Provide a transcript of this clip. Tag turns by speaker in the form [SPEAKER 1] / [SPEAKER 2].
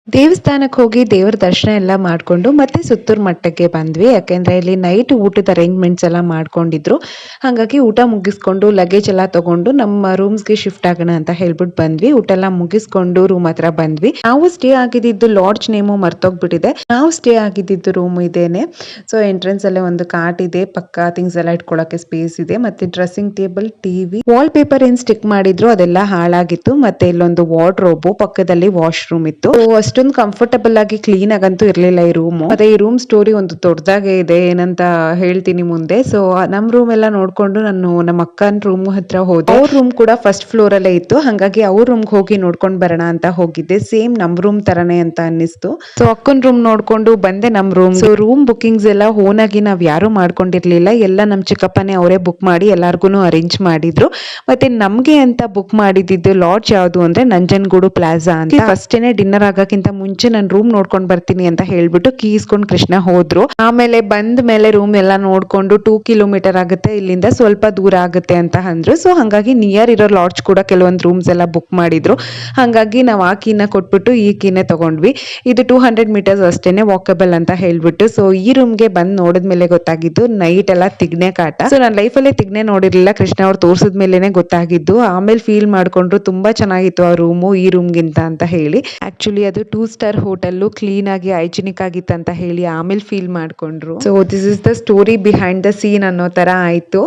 [SPEAKER 1] ದೇವಸ್ಥಾನಕ್ಕೆ ಹೋಗಿ ದೇವರ ದರ್ಶನ ಎಲ್ಲ ಮಾಡ್ಕೊಂಡು ಮತ್ತೆ ಸುತ್ತೂರು ಮಠಕ್ಕೆ ಬಂದ್ವಿ. ಯಾಕೆಂದ್ರೆ ಇಲ್ಲಿ ನೈಟ್ ಊಟದ ಅರೇಂಜ್‌ಮೆಂಟ್ಸ್ ಎಲ್ಲ ಮಾಡ್ಕೊಂಡಿದ್ರು. ಹಾಗಾಗಿ ಊಟ ಮುಗಿಸ್ಕೊಂಡು ಲಗೇಜ್ ಎಲ್ಲ ತಗೊಂಡು ನಮ್ಮ ರೂಮ್ಸ್‌ಗೆ ಶಿಫ್ಟ್ ಆಗೋಣ ಅಂತ ಹೇಳ್ಬಿಟ್ಟು ಬಂದ್ವಿ. ಊಟ ಎಲ್ಲ ಮುಗಿಸ್ಕೊಂಡು ರೂಮ್ ಹತ್ರ ಬಂದ್ವಿ. ನಾವು ಸ್ಟೇ ಆಗಿದ್ದು ಲಾಡ್ಜ್ ನೇಮು ಮರ್ತೋಗ್ಬಿಟ್ಟಿದೆ. ನಾವು ಸ್ಟೇ ಆಗಿದ್ದು ರೂಮ್ ಇದೇನೆ. ಸೊ ಎಂಟ್ರೆನ್ಸ್ ಅಲ್ಲೇ ಒಂದು ಕಾಟ್ ಇದೆ. ಪಕ್ಕ ಥಿಂಗ್ಸ್ ಎಲ್ಲ ಇಟ್ಕೊಳ್ಳೋಕೆ ಸ್ಪೇಸ್ ಇದೆ. ಮತ್ತೆ dressing table, TV, wall paper ಏನ್ ಸ್ಟಿಕ್ ಮಾಡಿದ್ರು ಅದೆಲ್ಲ ಹಾಳಾಗಿತ್ತು. ಮತ್ತೆ ಇಲ್ಲೊಂದು ವಾರ್ಡ್ರೋಬ್, ಪಕ್ಕದಲ್ಲಿ ವಾಶ್‌ರೂಮ್ ಇತ್ತು. ಅಷ್ಟೊಂದು ಕಂಫರ್ಟಬಲ್ ಆಗಿ ಕ್ಲೀನ್ ಆಗಂತೂ ಇರ್ಲಿಲ್ಲ ಈ ರೂಮ್. ಮತ್ತೆ ಈ ರೂಮ್ ಸ್ಟೋರಿ ಒಂದು ದೊಡ್ಡದಾಗೆ ಇದೆ, ಏನಂತ ಹೇಳ್ತೀನಿ ಮುಂದೆ. ಸೊ ನಮ್ ರೂಮ್ ಎಲ್ಲ ನೋಡ್ಕೊಂಡು ನಾನು ನಮ್ಮ ಅಕ್ಕನ ರೂಮ್ ಹತ್ರ ಹೋದೆ. ಅವ್ರ ರೂಮ್ ಕೂಡ ಫಸ್ಟ್ ಫ್ಲೋರ್ ಅಲ್ಲೇ ಇತ್ತು. ಹಾಗಾಗಿ ಅವ್ರ ರೂಮ್ ಹೋಗಿ ನೋಡ್ಕೊಂಡ್ ಬರೋಣ ಅಂತ ಹೋಗಿದ್ದೆ. ಸೇಮ್ ನಮ್ ರೂಮ್ ತರಾನೇ ಅಂತ ಅನ್ನಿಸ್ತು. ಸೊ ಅಕ್ಕನ ರೂಮ್ ನೋಡ್ಕೊಂಡು ಬಂದೆ ನಮ್ ರೂಮ್. ಸೊ ರೂಮ್ ಬುಕಿಂಗ್ಸ್ ಎಲ್ಲ ಓನ್ ಆಗಿ ನಾವ್ ಯಾರು ಮಾಡ್ಕೊಂಡಿರ್ಲಿಲ್ಲ. ಎಲ್ಲ ನಮ್ ಚಿಕ್ಕಪ್ಪನೇ ಅವರೇ ಬುಕ್ ಮಾಡಿ ಎಲ್ಲಾರ್ಗುನು ಅರೇಂಜ್ ಮಾಡಿದ್ರು. ಮತ್ತೆ ನಮ್ಗೆ ಅಂತ ಬುಕ್ ಮಾಡಿದ್ದು ಲಾಡ್ಜ್ ಯಾವ್ದು ಅಂದ್ರೆ ನಂಜನಗೂಡು ಪ್ಲಾಜಾ ಅಂತ. ಫಸ್ಟೇನೆ ಡಿನ್ನರ್ ಆಗಕ್ಕಿಂತ ಮುಂಚೆ ನಾನು ರೂಮ್ ನೋಡ್ಕೊಂಡ್ ಬರ್ತೀನಿ ಅಂತ ಹೇಳ್ಬಿಟ್ಟು ಕೀ ಇಸ್ಕೊಂಡ್ ಕೃಷ್ಣ ಹೋದ್ರು. ಆಮೇಲೆ ಬಂದ ಮೇಲೆ ರೂಮ್ ಎಲ್ಲ ನೋಡ್ಕೊಂಡು 2 ಕಿಲೋಮೀಟರ್ ಆಗುತ್ತೆ ಇಲ್ಲಿಂದ, ಸ್ವಲ್ಪ ದೂರ ಆಗುತ್ತೆ ಅಂತ ಅಂದ್ರು. ಸೊ ಹಂಗಾಗಿ ನಿಯರ್ ಇರೋ ಲಾಡ್ಜ್ ಕೂಡ ಕೆಲವೊಂದು ರೂಮ್ಸ್ ಎಲ್ಲ ಬುಕ್ ಮಾಡಿದ್ರು. ಹಂಗಾಗಿ ನಾವು ಆ ಕೀನ ಕೊಟ್ಬಿಟ್ಟು ಈ ಕೀನೇ ತಗೊಂಡ್ವಿ. ಇದು 200 ಮೀಟರ್ಸ್ ಅಷ್ಟೇನೆ ವಾಕಬಲ್ ಅಂತ ಹೇಳ್ಬಿಟ್ಟು. ಸೊ ಈ ರೂಮ್ಗೆ ಬಂದ್ ನೋಡಿದ್ಮೇಲೆ ಗೊತ್ತಾಗಿದ್ದು ನೈಟ್ ಎಲ್ಲ ತಿಗ್ನೆ ಕಾಟ. ಸೊ ನಾನು ಲೈಫಲ್ಲೇ ತಿಗ್ನೆ ನೋಡಿರ್ಲಿಲ್ಲ. ಕೃಷ್ಣ ಅವ್ರು ತೋರ್ಸಿದ ಮೇಲೆನೆ ಗೊತ್ತಾಗಿದ್ದು. ಆಮೇಲೆ ಫೀಲ್ ಮಾಡ್ಕೊಂಡ್ರು ತುಂಬಾ ಚೆನ್ನಾಗಿತ್ತು ಆ ರೂಮು ಈ ರೂಮ್ಗಿಂತ ಅಂತ ಹೇಳಿ. ಆಕ್ಚುಲಿ ಅದು 2 ಸ್ಟಾರ್ ಹೋಟೆಲ್, ಕ್ಲೀನ್ ಆಗಿ ಹೈಜಿನಿಕ್ ಆಗಿತ್ತು ಅಂತ ಹೇಳಿ ಆಮೇಲೆ ಫೀಲ್ ಮಾಡ್ಕೊಂಡ್ರು. So this is the story behind the scene ಅನ್ನೋ ತರ ಆಯ್ತು.